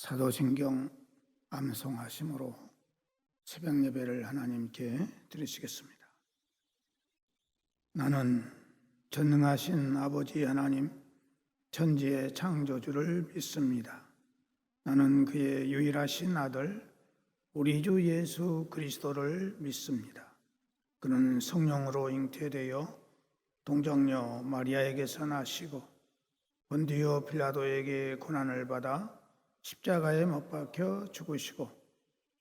사도신경 암송하심으로 새벽 예배를 하나님께 드리시겠습니다. 나는 전능하신 아버지 하나님, 천지의 창조주를 믿습니다. 나는 그의 유일하신 아들, 우리 주 예수 그리스도를 믿습니다. 그는 성령으로 잉태되어 동정녀 마리아에게서 나시고 본디오 빌라도에게 고난을 받아 십자가에 못 박혀 죽으시고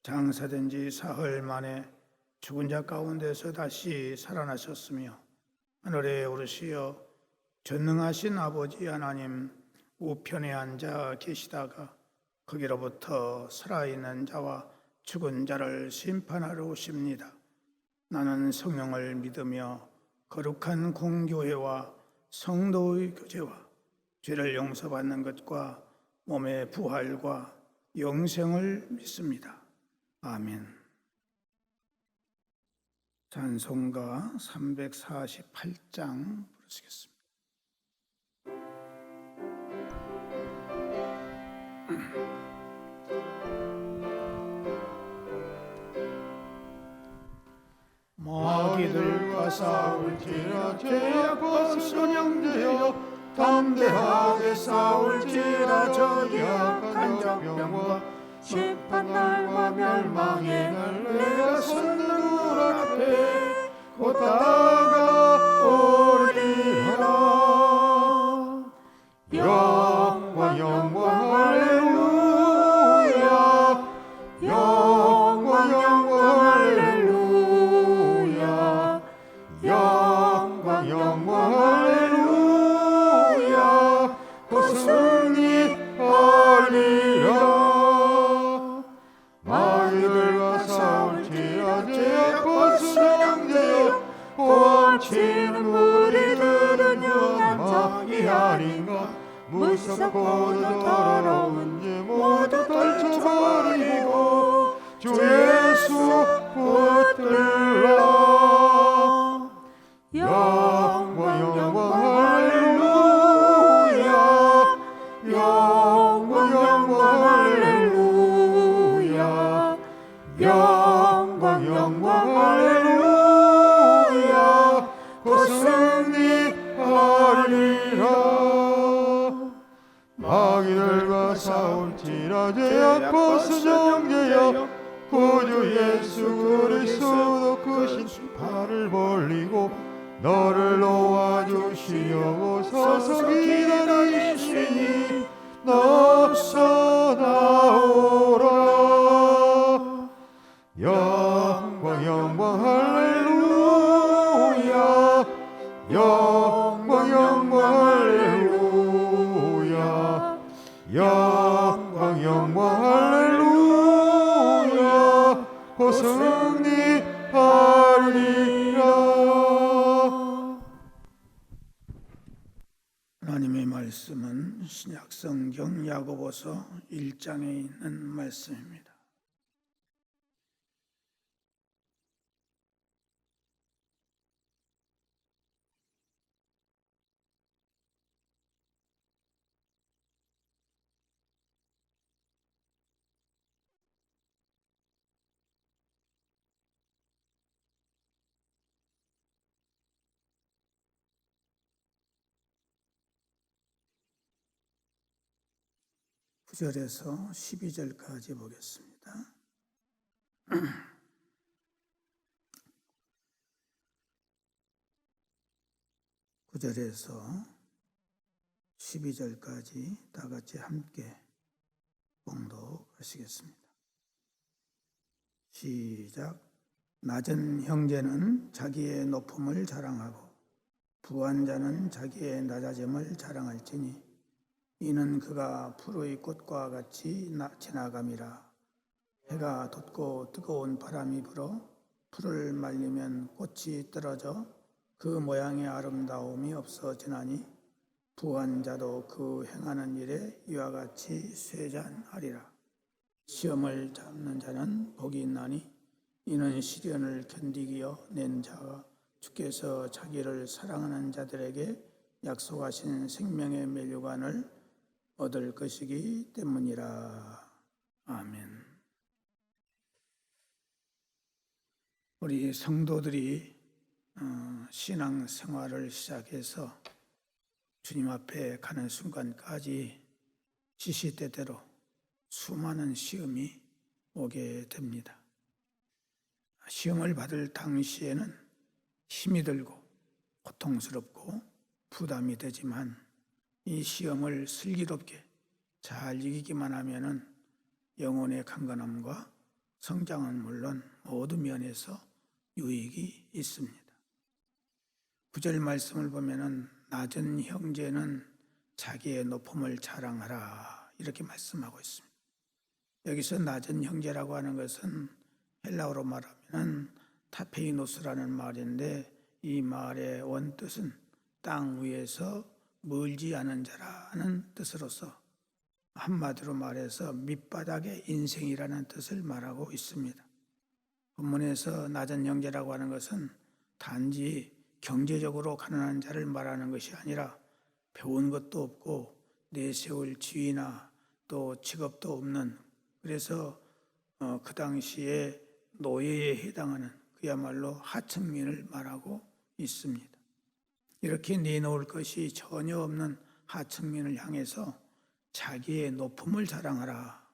장사된 지 사흘 만에 죽은 자 가운데서 다시 살아나셨으며 하늘에 오르시어 전능하신 아버지 하나님 우편에 앉아 계시다가 거기로부터 살아있는 자와 죽은 자를 심판하러 오십니다. 나는 성령을 믿으며 거룩한 공교회와 성도의 교제와 죄를 용서받는 것과 몸의 부활과 영생을 믿습니다. 아멘. 찬송가 348장 부르시겠습니다. 마귀들과 싸울지라 죄악과 선영되어 담대하게 싸울지라 저희 악한 적병과 심판날과 멸망의 날 내가 섰는 문 앞에 곧 다가오리라. 영광 영광 할렐루야. 영광 영광 할렐루야. 영광 영광 할렐루야. 곧 승리하리라. 마귀들과 싸울지라 죄악과 선영되어 험치는 무리들은 영한 자기 아닌가. 무섭고도 더러운 죄 모두 떨쳐버리고 주 예수 붙들라. 영광 영광 할렐루야. 영광 영광 할렐루야. 영광 영광 할렐루야. 곧 승리하리라. 마귀들과 싸울지라 죄악과 선영되어 구주 예수 그리스도 그 심판을 벌리고 너를 놓아주시려고 서서 기다리시니 너서 나오라. 영광 영광 할렐루야. 영광 영광 할렐루야. 영광 영광 할렐루야. 곧 승리하리라. 하나님의 말씀은 신약성경 야고보서 1장에 있는 말씀입니다. 구절에서 12절까지 보겠습니다. 9절에서 12절까지 다 같이 함께 봉독하시겠습니다. 시작. 낮은 형제는 자기의 높음을 자랑하고 부한 자는 자기의 낮아짐을 자랑할지니 이는 그가 푸르의 꽃과 같이 지나감이라. 해가 돋고 뜨거운 바람이 불어 풀을 말리면 꽃이 떨어져 그 모양의 아름다움이 없어지나니 부한 자도 그 행하는 일에 이와 같이 쇠잔하리라. 시험을 잡는 자는 복이 있나니 이는 시련을 견디기어 낸 자가 주께서 자기를 사랑하는 자들에게 약속하신 생명의 면류관을 얻을 것이기 때문이라. 아멘. 우리 성도들이 신앙 생활을 시작해서 주님 앞에 가는 순간까지 시시때때로 수많은 시험이 오게 됩니다. 시험을 받을 당시에는 힘이 들고 고통스럽고 부담이 되지만 이 시험을 슬기롭게 잘 이기기만 하면은 영혼의 강건함과 성장은 물론 모든 면에서 유익이 있습니다. 9절 말씀을 보면은 낮은 형제는 자기의 높음을 자랑하라 이렇게 말씀하고 있습니다. 여기서 낮은 형제라고 하는 것은 헬라어로 말하면 타페이노스라는 말인데 이 말의 원뜻은 땅 위에서 멀지 않은 자라는 뜻으로서 한마디로 말해서 밑바닥의 인생이라는 뜻을 말하고 있습니다. 본문에서 낮은 형제라고 하는 것은 단지 경제적으로 가난한 자를 말하는 것이 아니라 배운 것도 없고 내세울 지위나 또 직업도 없는, 그래서 그 당시에 노예에 해당하는 그야말로 하층민을 말하고 있습니다. 이렇게 내놓을 것이 전혀 없는 하층민을 향해서 자기의 높음을 자랑하라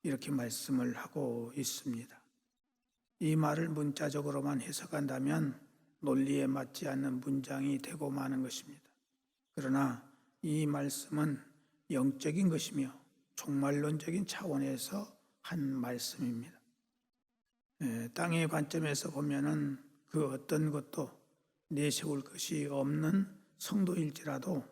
이렇게 말씀을 하고 있습니다. 이 말을 문자적으로만 해석한다면 논리에 맞지 않는 문장이 되고 마는 것입니다. 그러나 이 말씀은 영적인 것이며 종말론적인 차원에서 한 말씀입니다. 땅의 관점에서 보면은 그 어떤 것도 내세울 것이 없는 성도일지라도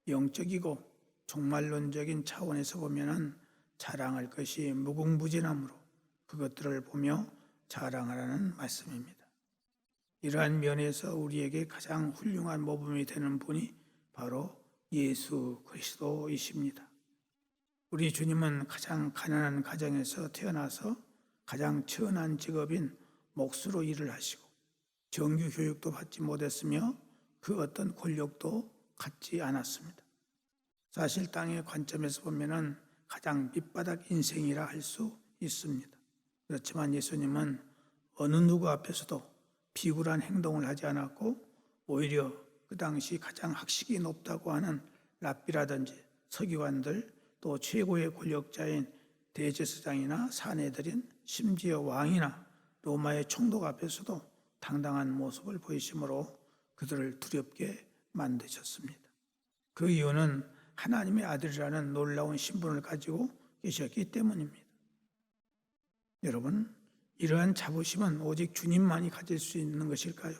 영적이고 종말론적인 차원에서 보면은 자랑할 것이 무궁무진하므로 그것들을 보며 자랑하라는 말씀입니다. 이러한 면에서 우리에게 가장 훌륭한 모범이 되는 분이 바로 예수 그리스도이십니다. 우리 주님은 가장 가난한 가정에서 태어나서 가장 천한 직업인 목수로 일을 하시고 정규 교육도 받지 못했으며 그 어떤 권력도 갖지 않았습니다. 사실 땅의 관점에서 보면은 가장 밑바닥 인생이라 할 수 있습니다. 그렇지만 예수님은 어느 누구 앞에서도 비굴한 행동을 하지 않았고 오히려 그 당시 가장 학식이 높다고 하는 랍비라든지 서기관들 또 최고의 권력자인 대제사장이나 사내들인 심지어 왕이나 로마의 총독 앞에서도 당당한 모습을 보이심으로 그들을 두렵게 만드셨습니다. 그 이유는 하나님의 아들이라는 놀라운 신분을 가지고 계셨기 때문입니다. 여러분, 이러한 자부심은 오직 주님만이 가질 수 있는 것일까요?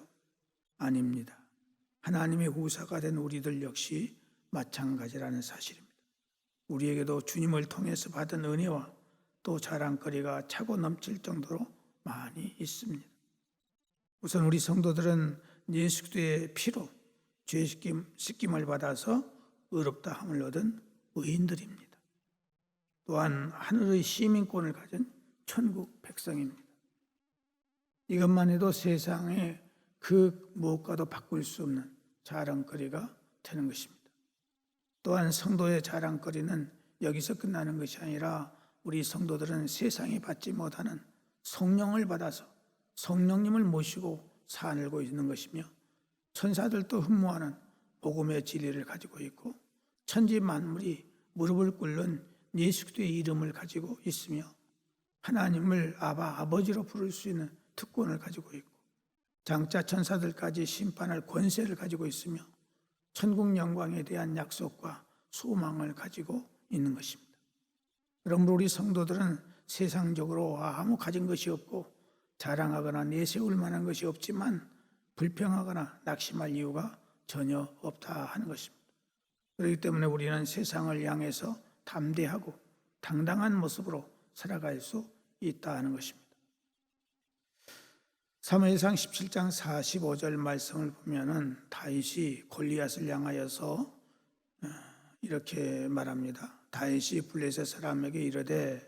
아닙니다. 하나님의 후사가 된 우리들 역시 마찬가지라는 사실입니다. 우리에게도 주님을 통해서 받은 은혜와 또 자랑거리가 차고 넘칠 정도로 많이 있습니다. 우선 우리 성도들은 예수 그리스도의 피로 죄 씻김을 받아서 의롭다함을 얻은 의인들입니다. 또한 하늘의 시민권을 가진 천국 백성입니다. 이것만 해도 세상에 그 무엇과도 바꿀 수 없는 자랑거리가 되는 것입니다. 또한 성도의 자랑거리는 여기서 끝나는 것이 아니라 우리 성도들은 세상에 받지 못하는 성령을 받아서 성령님을 모시고 살고 있는 것이며 천사들도 흠모하는 복음의 진리를 가지고 있고 천지 만물이 무릎을 꿇는 예수 그리스도의 이름을 가지고 있으며 하나님을 아버지로 부를 수 있는 특권을 가지고 있고 장차 천사들까지 심판할 권세를 가지고 있으며 천국 영광에 대한 약속과 소망을 가지고 있는 것입니다. 그러므로 우리 성도들은 세상적으로 아무 가진 것이 없고 자랑하거나 내세울 만한 것이 없지만 불평하거나 낙심할 이유가 전혀 없다 하는 것입니다. 그렇기 때문에 우리는 세상을 향해서 담대하고 당당한 모습으로 살아갈 수 있다 하는 것입니다. 사무엘상 17장 45절 말씀을 보면은 다윗이 골리앗을 향하여서 이렇게 말합니다. 다윗이 블레셋 사람에게 이르되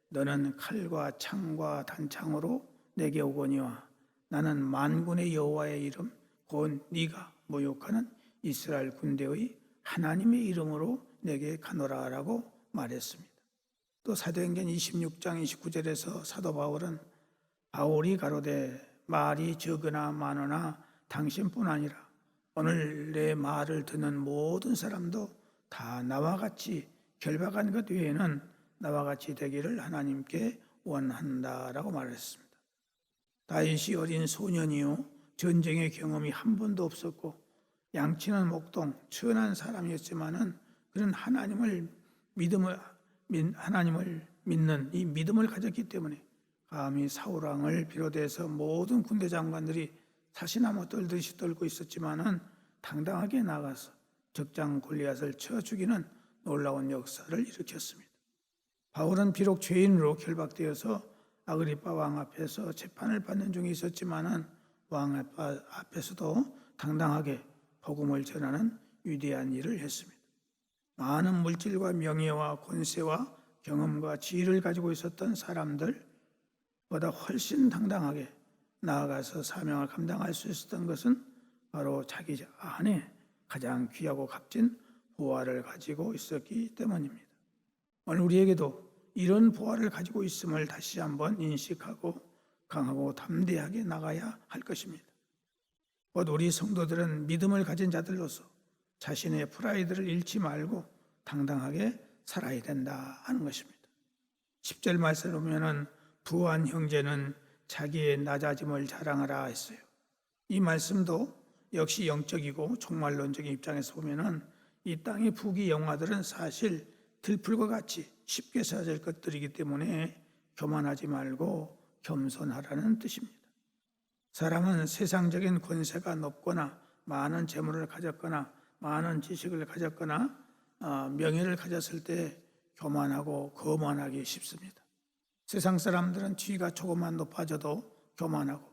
너는 칼과 창과 단창으로 내게 오거니와 나는 만군의 여호와의 이름 곧 네가 모욕하는 이스라엘 군대의 하나님의 이름으로 내게 가노라라고 말했습니다. 또 사도행전 26장 29절에서 사도 바울은 바울이 가로되 말이 적으나 많으나 당신뿐 아니라 오늘 내 말을 듣는 모든 사람도 다 나와 같이 결박한 것 외에는 나와 같이 되기를 하나님께 원한다라고 말했습니다. 다윗이 어린 소년이요 전쟁의 경험이 한 번도 없었고 양치는 목동 천한 사람이었지만은 그런 하나님을 믿는 이 믿음을 가졌기 때문에 감히 사울 왕을 비롯해서 모든 군대 장관들이 사시나무 떨듯이 떨고 있었지만은 당당하게 나가서 적장 골리앗을 쳐 죽이는 놀라운 역사를 일으켰습니다. 바울은 비록 죄인으로 결박되어서 아그리파 왕 앞에서 재판을 받는 중에 있었지만은 왕 앞에서도 당당하게 복음을 전하는 위대한 일을 했습니다. 많은 물질과 명예와 권세와 경험과 지위를 가지고 있었던 사람들보다 훨씬 당당하게 나아가서 사명을 감당할 수 있었던 것은 바로 자기 안에 가장 귀하고 값진 보화를 가지고 있었기 때문입니다. 오늘 우리에게도 이런 보화를 가지고 있음을 다시 한번 인식하고 강하고 담대하게 나가야 할 것입니다. 곧 우리 성도들은 믿음을 가진 자들로서 자신의 프라이드를 잃지 말고 당당하게 살아야 된다 하는 것입니다. 10절 말씀을 보면은 부한 형제는 자기의 낮아짐을 자랑하라 했어요. 이 말씀도 역시 영적이고 종말론적인 입장에서 보면은 이 땅의 부귀 영화들은 사실 들풀과 같이 쉽게 사라질 것들이기 때문에 교만하지 말고 겸손하라는 뜻입니다. 사람은 세상적인 권세가 높거나 많은 재물을 가졌거나 많은 지식을 가졌거나 명예를 가졌을 때 교만하고 거만하기 쉽습니다. 세상 사람들은 지위가 조금만 높아져도 교만하고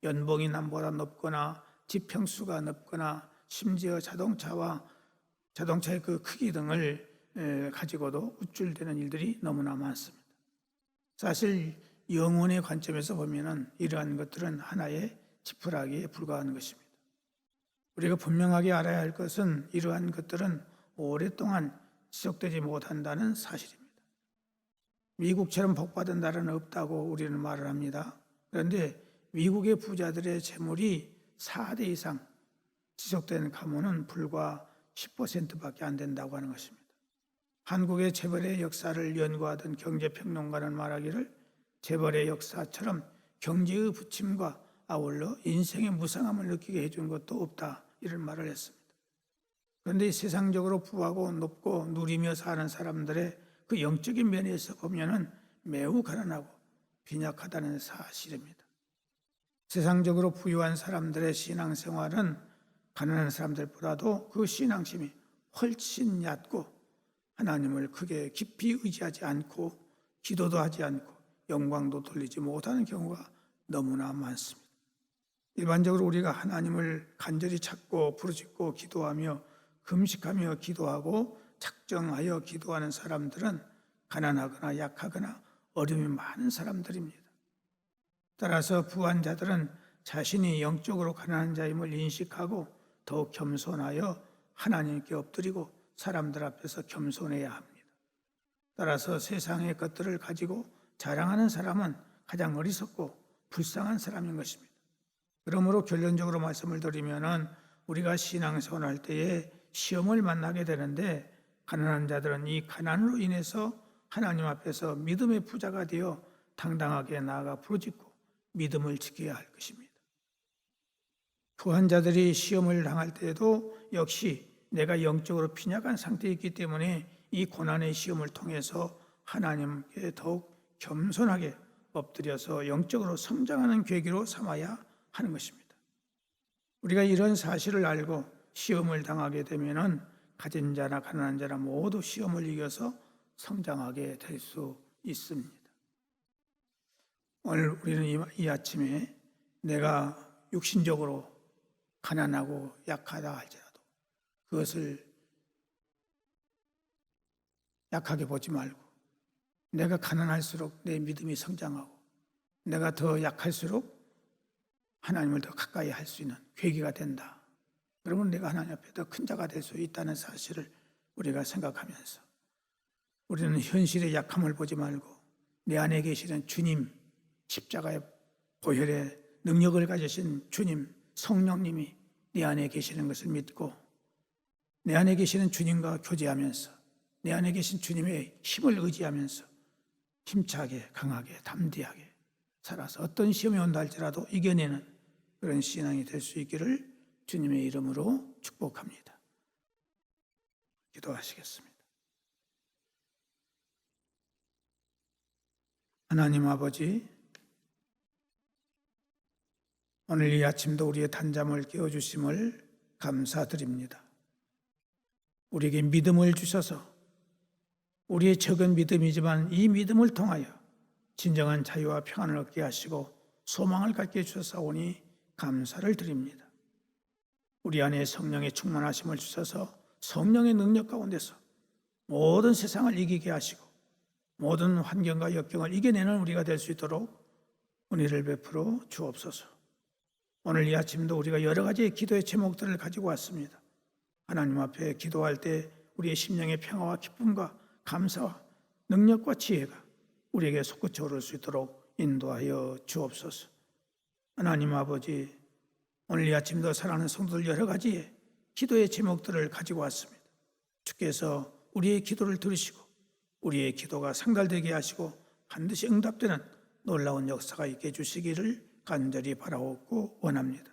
연봉이 남보다 높거나 지평수가 높거나 심지어 자동차의 그 크기 등을 가지고도 우쭐대는 일들이 너무나 많습니다. 사실 영혼의 관점에서 보면은 이러한 것들은 하나의 지푸라기에 불과한 것입니다. 우리가 분명하게 알아야 할 것은 이러한 것들은 오랫동안 지속되지 못한다는 사실입니다. 미국처럼 복받은 나라는 없다고 우리는 말을 합니다. 그런데 미국의 부자들의 재물이 4대 이상 지속되는 가문은 불과 10%밖에 안 된다고 하는 것입니다. 한국의 재벌의 역사를 연구하던 경제평론가는 말하기를 재벌의 역사처럼 경제의 부침과 아울러 인생의 무상함을 느끼게 해준 것도 없다 이런 말을 했습니다. 그런데 세상적으로 부하고 높고 누리며 사는 사람들의 그 영적인 면에서 보면은 매우 가난하고 빈약하다는 사실입니다. 세상적으로 부유한 사람들의 신앙생활은 가난한 사람들보다도 그 신앙심이 훨씬 얕고 하나님을 크게 깊이 의지하지 않고 기도도 하지 않고 영광도 돌리지 못하는 경우가 너무나 많습니다. 일반적으로 우리가 하나님을 간절히 찾고 부르짖고 기도하며 금식하며 기도하고 작정하여 기도하는 사람들은 가난하거나 약하거나 어려움이 많은 사람들입니다. 따라서 부한 자들은 자신이 영적으로 가난한 자임을 인식하고 더욱 겸손하여 하나님께 엎드리고 사람들 앞에서 겸손해야 합니다. 따라서 세상의 것들을 가지고 자랑하는 사람은 가장 어리석고 불쌍한 사람인 것입니다. 그러므로 결론적으로 말씀을 드리면은 우리가 신앙생활할 때에 시험을 만나게 되는데 가난한 자들은 이 가난으로 인해서 하나님 앞에서 믿음의 부자가 되어 당당하게 나아가 부르짖고 믿음을 지켜야 할 것입니다. 부한 자들이 시험을 당할 때에도 역시 내가 영적으로 빈약한 상태에 있기 때문에 이 고난의 시험을 통해서 하나님께 더욱 겸손하게 엎드려서 영적으로 성장하는 계기로 삼아야 하는 것입니다. 우리가 이런 사실을 알고 시험을 당하게 되면은 가진 자나 가난한 자나 모두 시험을 이겨서 성장하게 될 수 있습니다. 오늘 우리는 이 아침에 내가 육신적으로 가난하고 약하다 할지라도 그것을 약하게 보지 말고 내가 가난할수록 내 믿음이 성장하고 내가 더 약할수록 하나님을 더 가까이 할 수 있는 계기가 된다. 그러면 내가 하나님 앞에 더 큰 자가 될 수 있다는 사실을 우리가 생각하면서 우리는 현실의 약함을 보지 말고 내 안에 계시는 주님, 십자가의 보혈의 능력을 가지신 주님, 성령님이 내 안에 계시는 것을 믿고 내 안에 계시는 주님과 교제하면서 내 안에 계신 주님의 힘을 의지하면서 힘차게, 강하게, 담대하게 살아서 어떤 시험이 온다 할지라도 이겨내는 그런 신앙이 될 수 있기를 주님의 이름으로 축복합니다. 기도하시겠습니다. 하나님 아버지, 오늘 이 아침도 우리의 단잠을 깨워주심을 감사드립니다. 우리에게 믿음을 주셔서 우리의 적은 믿음이지만 이 믿음을 통하여 진정한 자유와 평안을 얻게 하시고 소망을 갖게 해주셔서오니 감사를 드립니다. 우리 안에 성령의 충만하심을 주셔서 성령의 능력 가운데서 모든 세상을 이기게 하시고 모든 환경과 역경을 이겨내는 우리가 될 수 있도록 은혜를 베풀어 주옵소서. 오늘 이 아침도 우리가 여러 가지의 기도의 제목들을 가지고 왔습니다. 하나님 앞에 기도할 때 우리의 심령의 평화와 기쁨과 감사와 능력과 지혜가 우리에게 솟구쳐 오를 수 있도록 인도하여 주옵소서. 하나님 아버지, 오늘 이 아침도 사랑하는 성도들 여러 가지의 기도의 제목들을 가지고 왔습니다. 주께서 우리의 기도를 들으시고 우리의 기도가 상달되게 하시고 반드시 응답되는 놀라운 역사가 있게 해주시기를 간절히 바라옵고 원합니다.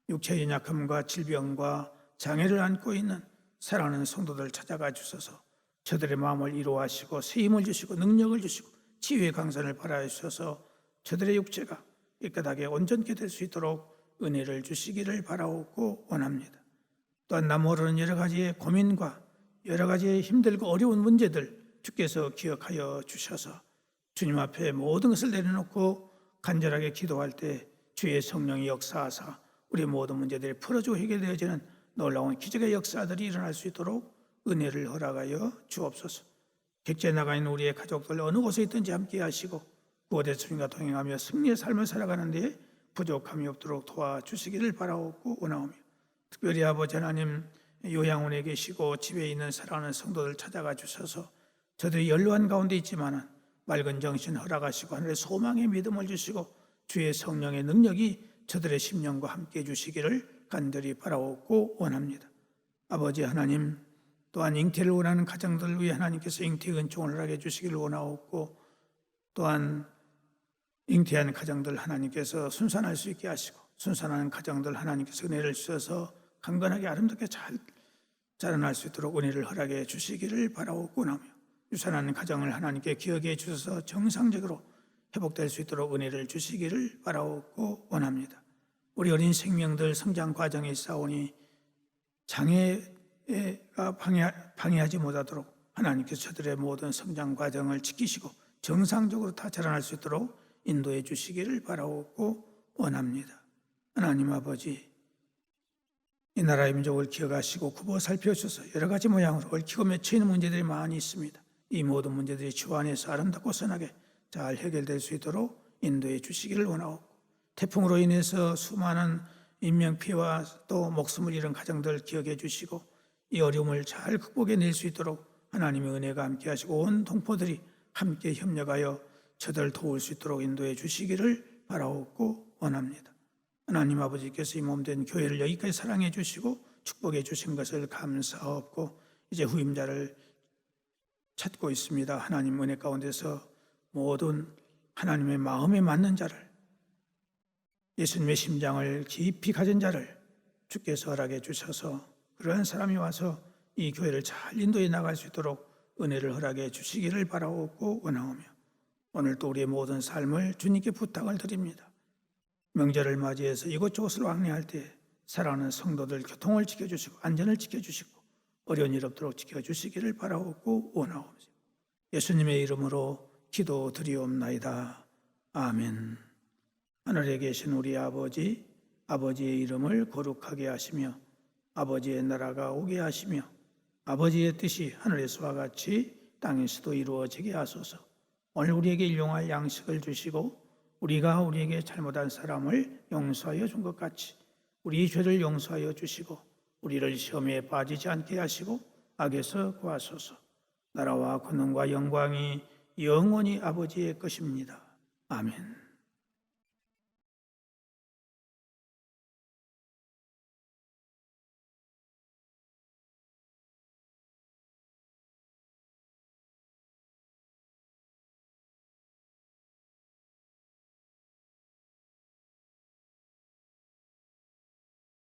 육체의 연약함과 질병과 장애를 안고 있는 사랑하는 성도들 찾아가 주셔서 저들의 마음을 이루하시고 새 힘을 주시고 능력을 주시고 치유의 강산을 발하여 주셔서 저들의 육체가 깨끗하게 온전케 될 수 있도록 은혜를 주시기를 바라옵고 원합니다. 또한 나 모르는 여러 가지의 고민과 여러 가지의 힘들고 어려운 문제들 주께서 기억하여 주셔서 주님 앞에 모든 것을 내려놓고 간절하게 기도할 때 주의 성령이 역사하사 우리의 모든 문제들이 풀어지고 해결되어지는 놀라운 기적의 역사들이 일어날 수 있도록 은혜를 허락하여 주옵소서. 객지에 나가 있는 우리의 가족들 어느 곳에 있든지 함께 하시고 구원의 주님과 동행하며 승리의 삶을 살아가는 데 부족함이 없도록 도와주시기를 바라옵고 원하오며 특별히 아버지 하나님 요양원에 계시고 집에 있는 사랑하는 성도들 찾아가 주셔서 저들이 연로한 가운데 있지만은 맑은 정신 허락하시고 하늘의 소망의 믿음을 주시고 주의 성령의 능력이 저들의 심령과 함께 해주시기를 간절히 바라옵고 원합니다. 아버지 하나님, 또한 잉태를 원하는 가정들을 위해 하나님께서 잉태의 은총을 허락해 주시기를 원하옵고 또한 잉태한 가정들 하나님께서 순산할 수 있게 하시고 순산하는 가정들 하나님께서 은혜를 주셔서 강건하게 아름답게 잘 자라날 수 있도록 은혜를 허락해 주시기를 바라옵고 원하며 유산하는 가정을 하나님께 기억해 주셔서 정상적으로 회복될 수 있도록 은혜를 주시기를 바라옵고 원합니다. 우리 어린 생명들 성장 과정에 있사오니 장애가 방해하지 못하도록 하나님께서 저들의 모든 성장 과정을 지키시고 정상적으로 다 자라날 수 있도록 인도해 주시기를 바라옵고 원합니다. 하나님 아버지, 이 나라의 민족을 기억하시고 굽어 살펴주셔서 여러 가지 모양으로 얽히고 맺혀있는 문제들이 많이 있습니다. 이 모든 문제들이 주 안에서 아름답고 선하게 잘 해결될 수 있도록 인도해 주시기를 원하옵고 태풍으로 인해서 수많은 인명피해와 또 목숨을 잃은 가정들 기억해 주시고 이 어려움을 잘 극복해낼 수 있도록 하나님의 은혜가 함께 하시고 온 동포들이 함께 협력하여 저들을 도울 수 있도록 인도해 주시기를 바라옵고 원합니다. 하나님 아버지께서 이 몸된 교회를 여기까지 사랑해 주시고 축복해 주신 것을 감사하옵고 이제 후임자를 찾고 있습니다. 하나님 은혜 가운데서 모든 하나님의 마음에 맞는 자를 예수님의 심장을 깊이 가진 자를 주께서 허락해 주셔서 그러한 사람이 와서 이 교회를 잘 인도해 나갈 수 있도록 은혜를 허락해 주시기를 바라옵고 원하오며 오늘 또 우리의 모든 삶을 주님께 부탁을 드립니다. 명절을 맞이해서 이곳저곳을 왕래할 때 사랑하는 성도들 교통을 지켜주시고 안전을 지켜주시고 어려운 일 없도록 지켜주시기를 바라옵고 원하옵니다. 예수님의 이름으로 기도드리옵나이다. 아멘. 하늘에 계신 우리 아버지, 아버지의 이름을 거룩하게 하시며 아버지의 나라가 오게 하시며 아버지의 뜻이 하늘에서와 같이 땅에서도 이루어지게 하소서. 오늘 우리에게 일용할 양식을 주시고 우리가 우리에게 잘못한 사람을 용서하여 준 것 같이 우리 죄를 용서하여 주시고 우리를 시험에 빠지지 않게 하시고 악에서 구하소서. 나라와 권능과 영광이 영원히 아버지의 것입니다. 아멘.